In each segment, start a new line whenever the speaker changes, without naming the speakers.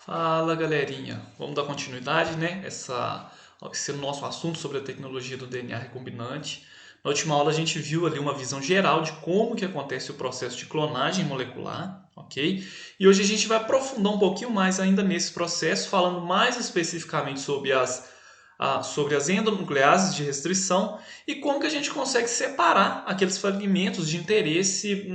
Fala galerinha, vamos dar continuidade, né? Esse nosso assunto sobre a tecnologia do DNA recombinante. Na última aula a gente viu ali uma visão geral de como que acontece o processo de clonagem molecular, ok? E hoje a gente vai aprofundar um pouquinho mais ainda nesse processo, falando mais especificamente sobre as endonucleases de restrição e como que a gente consegue separar aqueles fragmentos de interesse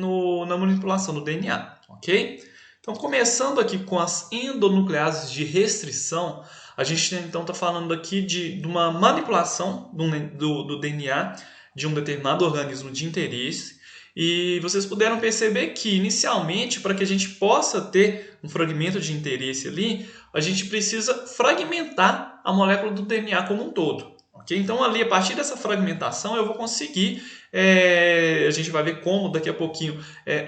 na manipulação do DNA, ok? Então, começando aqui com as endonucleases de restrição, a gente então está falando aqui de uma manipulação do DNA de um determinado organismo de interesse. E vocês puderam perceber que, inicialmente, para que a gente possa ter um fragmento de interesse ali, a gente precisa fragmentar a molécula do DNA como um todo. Okay? Então, ali, a partir dessa fragmentação, eu vou conseguir, a gente vai ver como daqui a pouquinho,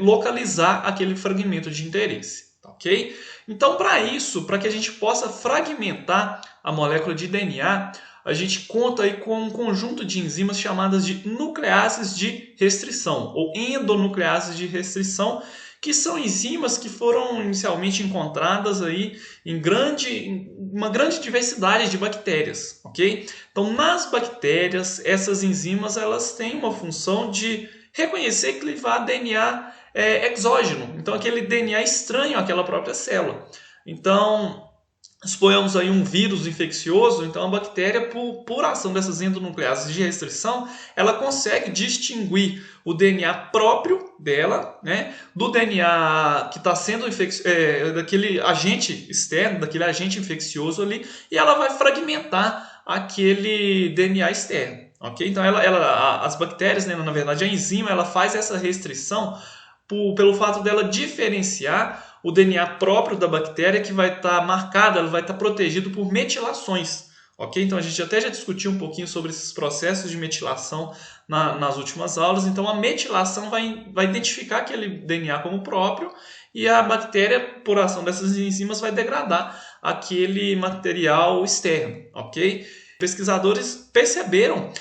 localizar aquele fragmento de interesse. Ok? Então, para isso, para que a gente possa fragmentar a molécula de DNA, a gente conta aí com um conjunto de enzimas chamadas de nucleases de restrição, ou endonucleases de restrição, que são enzimas que foram inicialmente encontradas aí em uma grande diversidade de bactérias, ok? Então, nas bactérias, essas enzimas elas têm uma função de reconhecer e clivar DNA exógeno, então aquele DNA estranho àquela própria célula. Então, suponhamos aí um vírus infeccioso, então a bactéria, por ação dessas endonucleases de restrição, ela consegue distinguir o DNA próprio dela, né, do DNA que está sendo daquele agente externo, daquele agente infeccioso ali, e ela vai fragmentar aquele DNA externo. Okay? Então, as bactérias, né, na verdade, a enzima, ela faz essa restrição pelo fato dela diferenciar o DNA próprio da bactéria, que vai estar marcado, ela vai estar protegido por metilações. Ok? Então a gente até já discutiu um pouquinho sobre esses processos de metilação nas últimas aulas. Então a metilação vai identificar aquele DNA como próprio e a bactéria, por ação dessas enzimas, vai degradar aquele material externo. Ok? Pesquisadores perceberam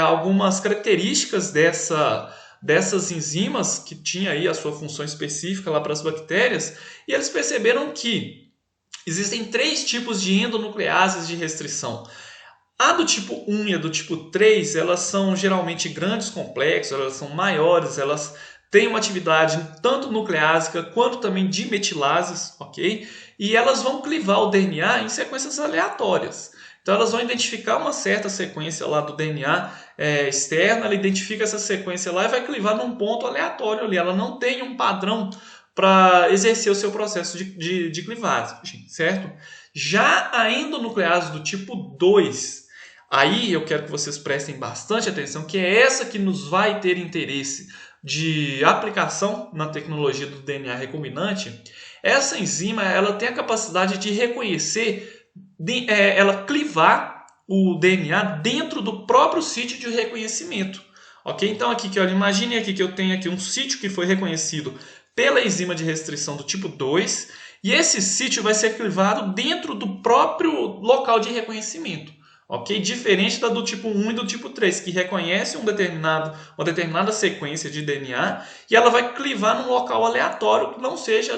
algumas características dessas enzimas que tinha aí a sua função específica lá para as bactérias, e eles perceberam que existem 3 tipos de endonucleases de restrição. A do tipo 1 e a do tipo 3, elas são geralmente grandes complexos, elas são maiores, elas têm uma atividade tanto nucleásica quanto também de metilases, ok? E elas vão clivar o DNA em sequências aleatórias. Então elas vão identificar uma certa sequência lá do DNA externo, ela identifica essa sequência lá e vai clivar num ponto aleatório ali. Ela não tem um padrão para exercer o seu processo de clivagem, certo? Já a endonuclease do tipo 2, aí eu quero que vocês prestem bastante atenção, que é essa que nos vai ter interesse de aplicação na tecnologia do DNA recombinante. Essa enzima ela tem a capacidade de reconhecer, ela clivar o DNA dentro do próprio sítio de reconhecimento. Ok? Então aqui que imagine aqui que eu tenho aqui um sítio que foi reconhecido pela enzima de restrição do tipo 2, e esse sítio vai ser clivado dentro do próprio local de reconhecimento. Ok? Diferente da do tipo 1 e do tipo 3, que reconhece uma determinada sequência de DNA e ela vai clivar num local aleatório que não seja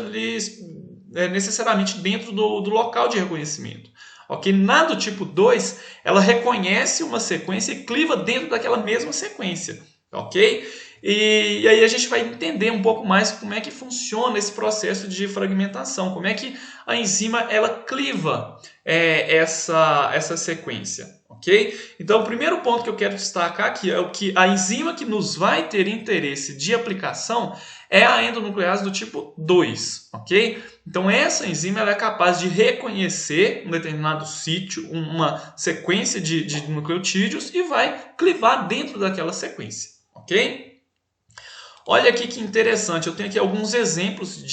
necessariamente dentro do local de reconhecimento. Okay? Na do tipo 2, ela reconhece uma sequência e cliva dentro daquela mesma sequência. Ok? E aí a gente vai entender um pouco mais como é que funciona esse processo de fragmentação, como é que a enzima ela cliva essa sequência. Ok? Então o primeiro ponto que eu quero destacar aqui é o que a enzima que nos vai ter interesse de aplicação é a endonuclease do tipo 2. Ok? Então essa enzima ela é capaz de reconhecer um determinado sítio, uma sequência de nucleotídeos e vai clivar dentro daquela sequência. Ok? Olha aqui que interessante, eu tenho aqui alguns exemplos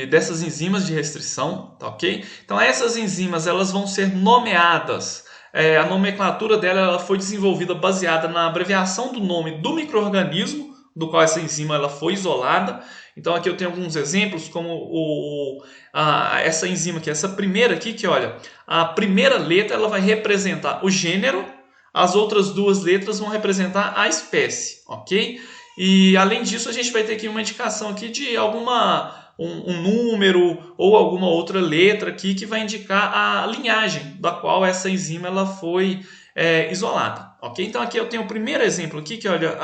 dessas enzimas de restrição, tá ok? Então essas enzimas elas vão ser nomeadas, a nomenclatura dela ela foi desenvolvida baseada na abreviação do nome do micro-organismo do qual essa enzima ela foi isolada. Então aqui eu tenho alguns exemplos, como essa enzima aqui, essa primeira aqui, que olha, a primeira letra ela vai representar o gênero, as outras 2 letras vão representar a espécie, ok? E além disso a gente vai ter aqui uma indicação aqui de alguma um número ou alguma outra letra aqui que vai indicar a linhagem da qual essa enzima ela foi isolada. Ok? Então aqui eu tenho o primeiro exemplo aqui, que olha,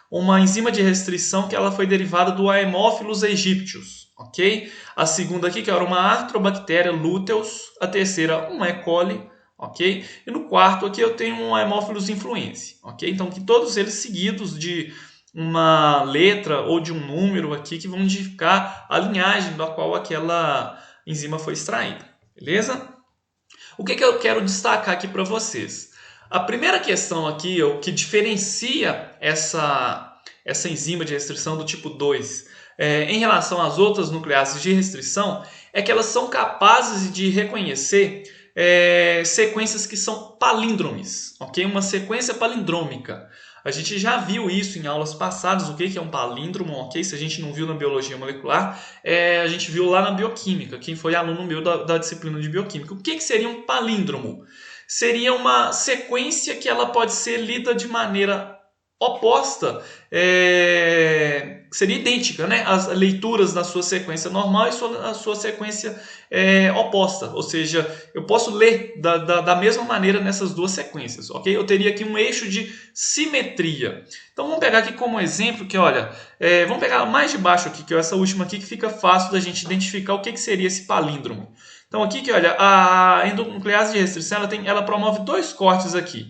uma enzima de restrição que ela foi derivada do Haemophilus aegyptius. Ok? A segunda aqui, que era uma Arthrobacteria luteus. A terceira, um E. coli. Ok? E no quarto aqui eu tenho um Haemophilus influenzae. Ok? Então que todos eles seguidos de uma letra ou de um número aqui que vão indicar a linhagem da qual aquela enzima foi extraída. Beleza? O que eu quero destacar aqui para vocês? A primeira questão aqui, o que diferencia essa enzima de restrição do tipo 2 em relação às outras nucleases de restrição, é que elas são capazes de reconhecer sequências que são palíndromes, ok? Uma sequência palindrômica. A gente já viu isso em aulas passadas, o que é um palíndromo, ok? Se a gente não viu na biologia molecular, a gente viu lá na bioquímica, quem foi aluno meu da disciplina de bioquímica. O que seria um palíndromo? Seria uma sequência que ela pode ser lida de maneira oposta, seria idêntica, né? As leituras da sua sequência normal e a sua sequência oposta, ou seja, eu posso ler da mesma maneira nessas duas sequências, ok? Eu teria aqui um eixo de simetria. Então vamos pegar aqui como exemplo que, olha, vamos pegar mais de baixo aqui, que é essa última aqui, que fica fácil da gente identificar o que seria esse palíndromo. Então aqui que, olha, a endonuclease de restrição, ela promove dois cortes aqui.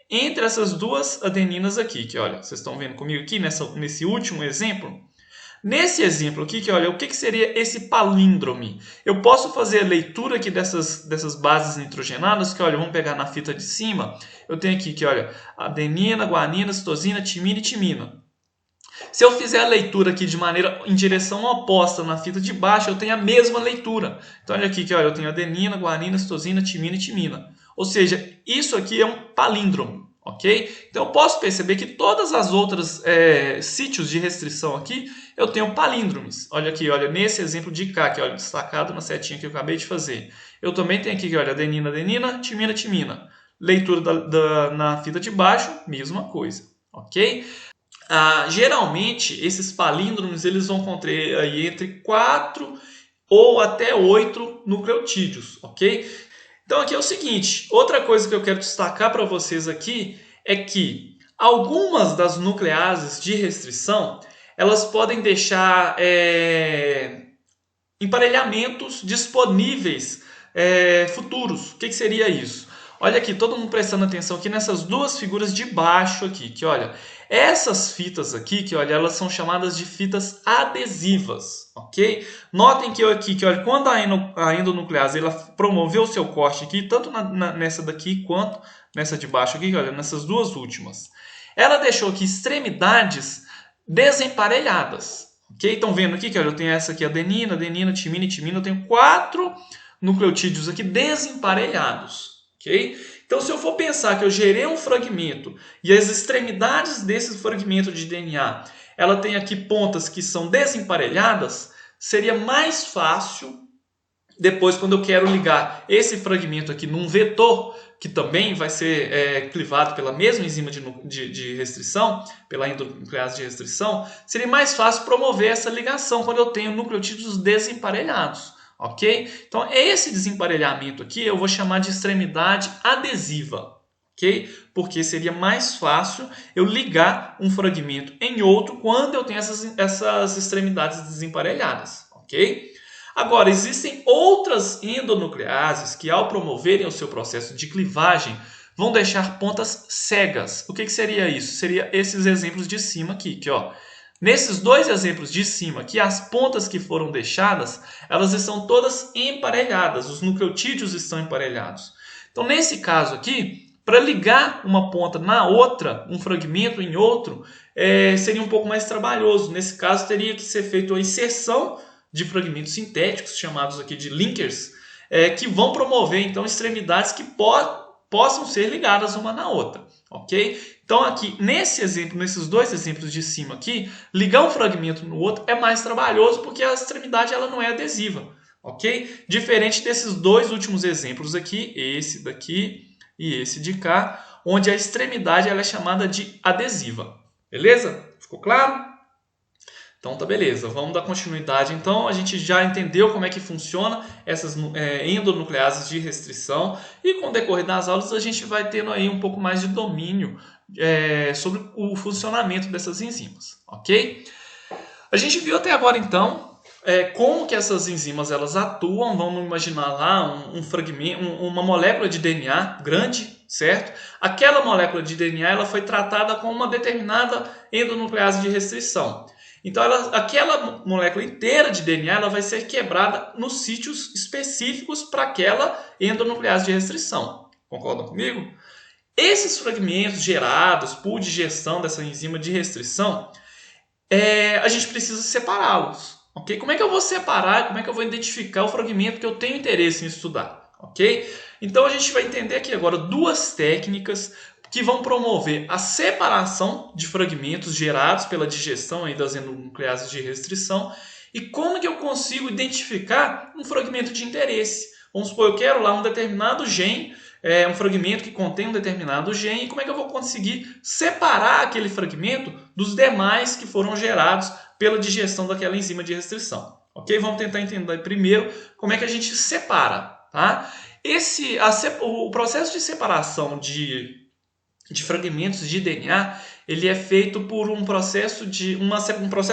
Entre essas duas adeninas aqui, que olha, vocês estão vendo comigo aqui nesse último exemplo? Nesse exemplo aqui, que olha, o que seria esse palíndrome? Eu posso fazer a leitura aqui dessas bases nitrogenadas, que olha, vamos pegar na fita de cima. Eu tenho aqui, que olha, adenina, guanina, citosina, timina e timina. Se eu fizer a leitura aqui de maneira em direção oposta na fita de baixo, eu tenho a mesma leitura. Então olha aqui, que olha, eu tenho adenina, guanina, citosina, timina e timina. Ou seja, isso aqui é um palíndromo, ok? Então eu posso perceber que todas as outras sítios de restrição aqui, eu tenho palíndromes. Olha aqui, olha, nesse exemplo de cá, que olha, destacado na setinha que eu acabei de fazer. Eu também tenho aqui, olha, adenina, adenina, timina, timina. Leitura na fita de baixo, mesma coisa, ok? Geralmente, esses palíndromos eles vão conter aí entre 4 ou até 8 nucleotídeos, ok? Então aqui é o seguinte, outra coisa que eu quero destacar para vocês aqui é que algumas das nucleases de restrição, elas podem deixar emparelhamentos disponíveis futuros. O que seria isso? Olha aqui, todo mundo prestando atenção aqui nessas duas figuras de baixo aqui, que olha, essas fitas aqui, que olha, elas são chamadas de fitas adesivas, ok? Notem que aqui, que olha, quando a endonuclease ela promoveu o seu corte aqui, tanto nessa daqui quanto nessa de baixo aqui, olha, nessas duas últimas, ela deixou aqui extremidades desemparelhadas, ok? Estão vendo aqui que olha, eu tenho essa aqui, adenina, adenina, timina e timina, eu tenho 4 nucleotídeos aqui desemparelhados. Okay? Então, se eu for pensar que eu gerei um fragmento e as extremidades desse fragmento de DNA, ela tem aqui pontas que são desemparelhadas, seria mais fácil, depois, quando eu quero ligar esse fragmento aqui num vetor, que também vai ser clivado pela mesma enzima de restrição, pela endonuclease de restrição, seria mais fácil promover essa ligação quando eu tenho nucleotídeos desemparelhados. Ok? Então, esse desemparelhamento aqui eu vou chamar de extremidade adesiva, ok? Porque seria mais fácil eu ligar um fragmento em outro quando eu tenho essas extremidades desemparelhadas, ok? Agora, existem outras endonucleases que, ao promoverem o seu processo de clivagem, vão deixar pontas cegas. O que seria isso? Seria esses exemplos de cima aqui, que ó. Nesses dois exemplos de cima aqui, as pontas que foram deixadas, elas estão todas emparelhadas, os nucleotídeos estão emparelhados. Então, nesse caso aqui, para ligar uma ponta na outra, um fragmento em outro, seria um pouco mais trabalhoso. Nesse caso, teria que ser feita a inserção de fragmentos sintéticos, chamados aqui de linkers, que vão promover, então, extremidades que possam ser ligadas uma na outra. Ok? Então aqui, nesses dois exemplos de cima aqui, ligar um fragmento no outro é mais trabalhoso porque a extremidade ela não é adesiva, ok? Diferente desses dois últimos exemplos aqui, esse daqui e esse de cá, onde a extremidade ela é chamada de adesiva, beleza? Ficou claro? Então tá beleza, vamos dar continuidade. Então a gente já entendeu como é que funciona essas endonucleases de restrição e com o decorrer das aulas a gente vai tendo aí um pouco mais de domínio sobre o funcionamento dessas enzimas, ok? A gente viu até agora então como que essas enzimas elas atuam. Vamos imaginar lá um fragmento, uma molécula de DNA grande, certo? Aquela molécula de DNA ela foi tratada com uma determinada endonuclease de restrição. Então, aquela molécula inteira de DNA ela vai ser quebrada nos sítios específicos para aquela endonuclease de restrição. Concordam comigo? Esses fragmentos gerados por digestão dessa enzima de restrição, a gente precisa separá-los. Okay? Como é que eu vou separar? Como é que eu vou identificar o fragmento que eu tenho interesse em estudar? Okay? Então, a gente vai entender aqui agora duas técnicas que vão promover a separação de fragmentos gerados pela digestão aí das endonucleases de restrição e como que eu consigo identificar um fragmento de interesse. Vamos supor, eu quero lá um determinado gene, um fragmento que contém um determinado gene, e como é que eu vou conseguir separar aquele fragmento dos demais que foram gerados pela digestão daquela enzima de restrição. Ok? Vamos tentar entender primeiro como é que a gente separa. Tá? O processo de separação de fragmentos de DNA, ele é feito por um processo de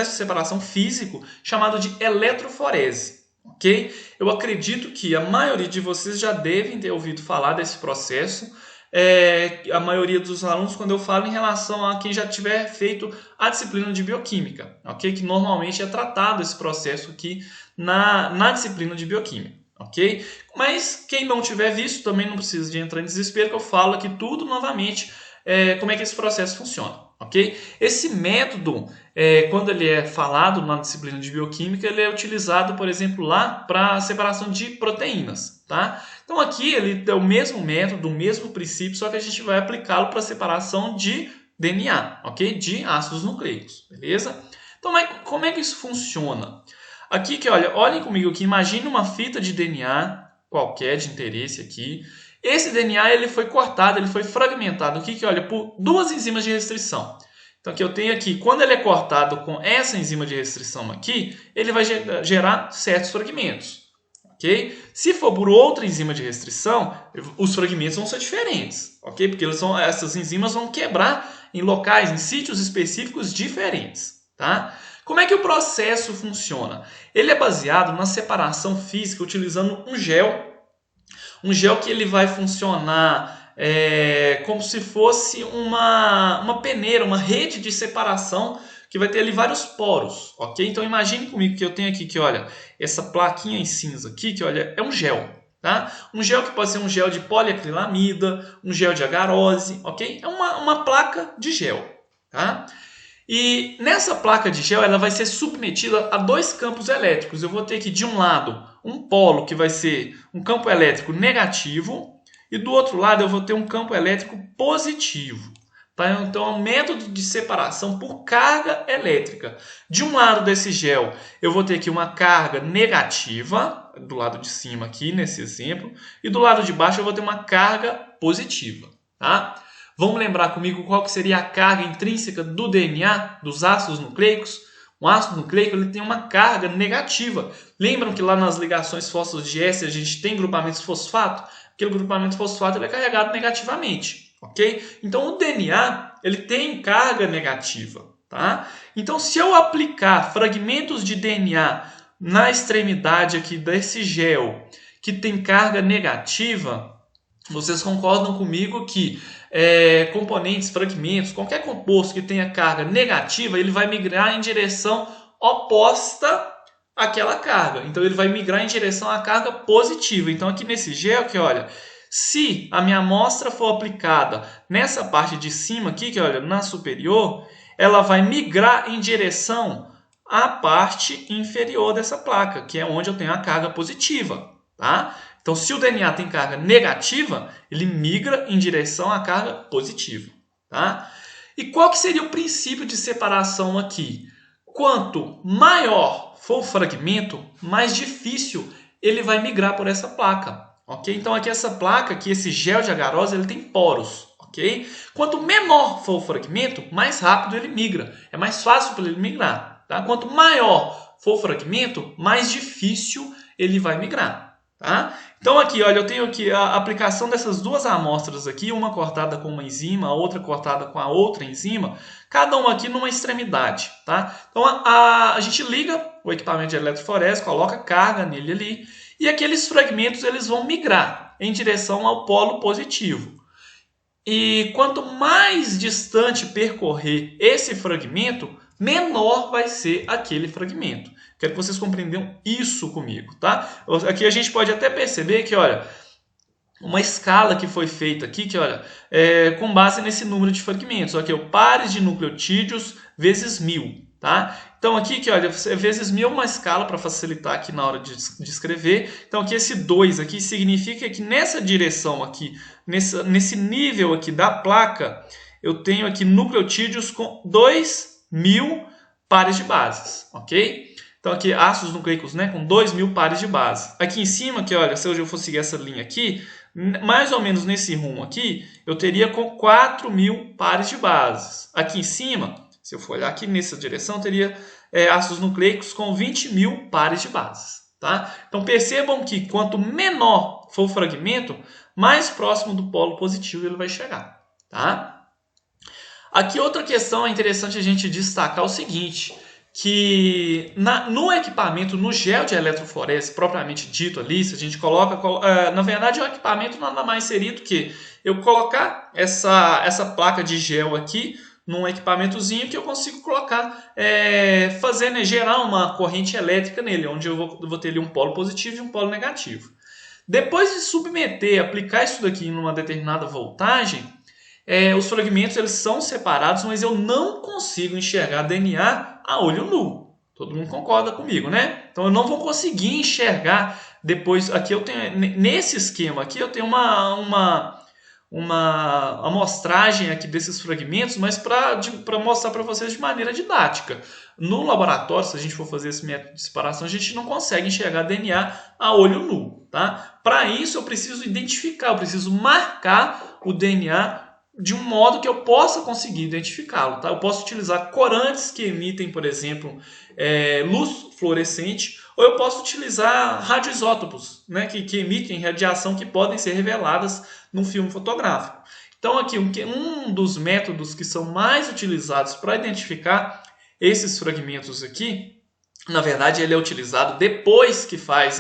separação físico chamado de eletroforese. Okay? Eu acredito que a maioria de vocês já devem ter ouvido falar desse processo. A maioria dos alunos, quando eu falo em relação a quem já tiver feito a disciplina de bioquímica, okay? Que normalmente é tratado esse processo aqui na disciplina de bioquímica. Okay? Mas quem não tiver visto também não precisa de entrar em desespero, que eu falo aqui tudo novamente, como é que esse processo funciona. Okay? Esse método, quando ele é falado na disciplina de bioquímica, ele é utilizado, por exemplo, lá para a separação de proteínas. Tá? Então aqui ele é o mesmo método, o mesmo princípio, só que a gente vai aplicá-lo para a separação de DNA, okay? De ácidos nucleicos. Beleza? Então como é que isso funciona? Aqui que olhem comigo aqui, imagine uma fita de DNA qualquer de interesse aqui. Esse DNA ele foi cortado, ele foi fragmentado aqui, por duas enzimas de restrição. Então aqui eu tenho aqui, quando ele é cortado com essa enzima de restrição aqui, ele vai gerar certos fragmentos. Okay? Se for por outra enzima de restrição, os fragmentos vão ser diferentes. Okay? Porque essas enzimas vão quebrar em locais, em sítios específicos diferentes. Tá? Como é que o processo funciona? Ele é baseado na separação física utilizando um gel. Um gel que ele vai funcionar como se fosse uma peneira, uma rede de separação que vai ter ali vários poros. Okay? Então imagine comigo que eu tenho aqui essa plaquinha em cinza aqui, é um gel. Tá? Um gel que pode ser um gel de poliacrilamida, um gel de agarose. Okay? É uma placa de gel. Tá? E nessa placa de gel ela vai ser submetida a dois campos elétricos. Eu vou ter aqui de um lado um polo que vai ser um campo elétrico negativo e do outro lado eu vou ter um campo elétrico positivo. Tá? Então é um método de separação por carga elétrica. De um lado desse gel eu vou ter aqui uma carga negativa, do lado de cima aqui nesse exemplo, e do lado de baixo eu vou ter uma carga positiva. Tá? Vamos lembrar comigo qual que seria a carga intrínseca do DNA, dos ácidos nucleicos? Um ácido nucleico ele tem uma carga negativa. Lembram que lá nas ligações fosfodiesterase a gente tem grupamentos fosfato? Aquele grupamento fosfato ele é carregado negativamente. Okay? Então o DNA ele tem carga negativa. Tá? Então se eu aplicar fragmentos de DNA na extremidade aqui desse gel que tem carga negativa, vocês concordam comigo que componentes, fragmentos, qualquer composto que tenha carga negativa, ele vai migrar em direção oposta àquela carga. Então, ele vai migrar em direção à carga positiva. Então, aqui nesse gel, se a minha amostra for aplicada nessa parte de cima aqui, na superior, ela vai migrar em direção à parte inferior dessa placa, que é onde eu tenho a carga positiva. Tá? Então, se o DNA tem carga negativa, ele migra em direção à carga positiva. Tá? E qual que seria o princípio de separação aqui? Quanto maior for o fragmento, mais difícil ele vai migrar por essa placa. Okay? Então, aqui essa placa, esse gel de agarose, ele tem poros. Okay? Quanto menor for o fragmento, mais rápido ele migra. É mais fácil para ele migrar. Tá? Quanto maior for o fragmento, mais difícil ele vai migrar. Tá? Então aqui, olha, eu tenho aqui a aplicação dessas duas amostras aqui, uma cortada com uma enzima, a outra cortada com a outra enzima, cada uma aqui numa extremidade. Tá? Então a gente liga o equipamento de eletroforese, coloca carga nele ali, e aqueles fragmentos eles vão migrar em direção ao polo positivo. E quanto mais distante percorrer esse fragmento, menor vai ser aquele fragmento. Quero que vocês compreendam isso comigo, tá? Aqui a gente pode até perceber que, olha, uma escala que foi feita aqui, que, olha, com base nesse número de fragmentos. Aqui é o pares de nucleotídeos vezes 1000, tá? Então aqui, que, olha, vezes 1000 é uma escala para facilitar aqui na hora de escrever. Então aqui esse 2 aqui significa que nessa direção aqui, nesse nível aqui da placa, eu tenho aqui nucleotídeos com 2000 pares de bases, ok? Então aqui ácidos nucleicos, né, com 2000 pares de base. Aqui em cima, que olha, se eu for seguir essa linha aqui, mais ou menos nesse rumo aqui, eu teria com 4000 pares de bases. Aqui em cima, se eu for olhar aqui nessa direção, eu teria ácidos nucleicos com 20.000 pares de bases. Tá? Então percebam que quanto menor for o fragmento, mais próximo do polo positivo ele vai chegar. Tá? Aqui outra questão é interessante a gente destacar o seguinte, que no equipamento, no gel de eletroforese propriamente dito ali, se a gente coloca, na verdade o equipamento nada mais seria do que eu colocar essa placa de gel aqui num equipamentozinho que eu consigo colocar, gerar uma corrente elétrica nele, onde eu vou ter ali um polo positivo e um polo negativo. Depois de submeter, aplicar isso daqui em uma determinada voltagem, os fragmentos eles são separados, mas eu não consigo enxergar DNA a olho nu. Todo mundo concorda comigo, né? Então eu não vou conseguir enxergar depois. Aqui eu tenho, nesse esquema aqui, eu tenho uma amostragem aqui desses fragmentos, mas para mostrar para vocês de maneira didática. No laboratório, se a gente for fazer esse método de separação, a gente não consegue enxergar DNA a olho nu. Tá? Para isso eu preciso identificar, eu preciso marcar o DNA de um modo que eu possa conseguir identificá-lo. Tá? Eu posso utilizar corantes que emitem, por exemplo, luz fluorescente, ou eu posso utilizar radioisótopos, né, que emitem radiação que podem ser reveladas num filme fotográfico. Então aqui um dos métodos que são mais utilizados para identificar esses fragmentos aqui, na verdade ele é utilizado depois que faz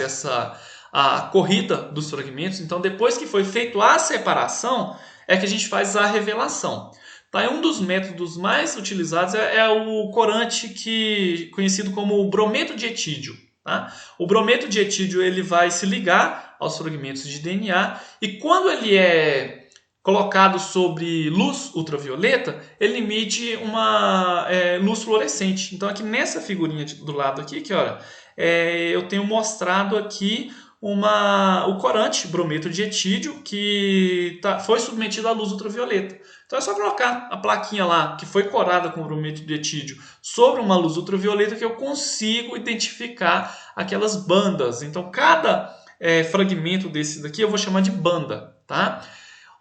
a corrida dos fragmentos. Então depois que foi feito a separação, é que a gente faz a revelação. Tá? Um dos métodos mais utilizados é o corante conhecido como brometo de etídio. Tá? O brometo de etídio ele vai se ligar aos fragmentos de DNA e quando ele é colocado sobre luz ultravioleta, ele emite uma luz fluorescente. Então aqui nessa figurinha do lado aqui, que olha, eu tenho mostrado aqui o corante brometo de etídio que foi submetido à luz ultravioleta. Então é só colocar a plaquinha lá que foi corada com brometo de etídio sobre uma luz ultravioleta que eu consigo identificar aquelas bandas. Então cada fragmento desse daqui eu vou chamar de banda. Tá?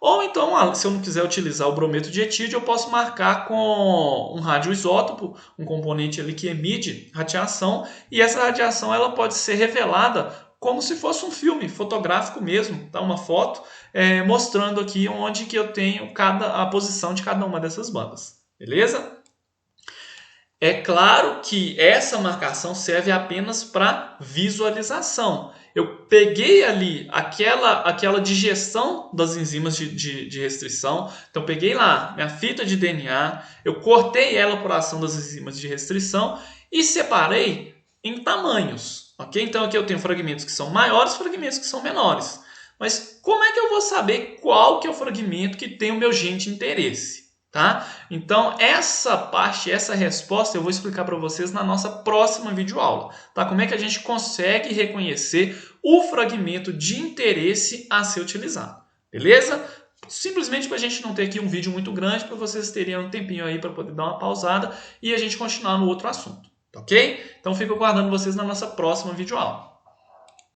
Ou então, se eu não quiser utilizar o brometo de etídio, eu posso marcar com um radioisótopo, um componente ali que emite radiação, e essa radiação ela pode ser revelada como se fosse um filme fotográfico mesmo, tá? Uma foto mostrando aqui onde que eu tenho a posição de cada uma dessas bandas, beleza? É claro que essa marcação serve apenas para visualização. Eu peguei ali aquela digestão das enzimas de restrição, então peguei lá minha fita de DNA, eu cortei ela por ação das enzimas de restrição e separei em tamanhos. Okay? Então aqui eu tenho fragmentos que são maiores, fragmentos que são menores. Mas como é que eu vou saber qual que é o fragmento que tem o meu gene de interesse? Tá? Então essa parte, essa resposta eu vou explicar para vocês na nossa próxima videoaula. Tá? Como é que a gente consegue reconhecer o fragmento de interesse a ser utilizado. Beleza? Simplesmente para a gente não ter aqui um vídeo muito grande, para vocês terem um tempinho aí para poder dar uma pausada e a gente continuar no outro assunto. Ok? Então fico aguardando vocês na nossa próxima videoaula.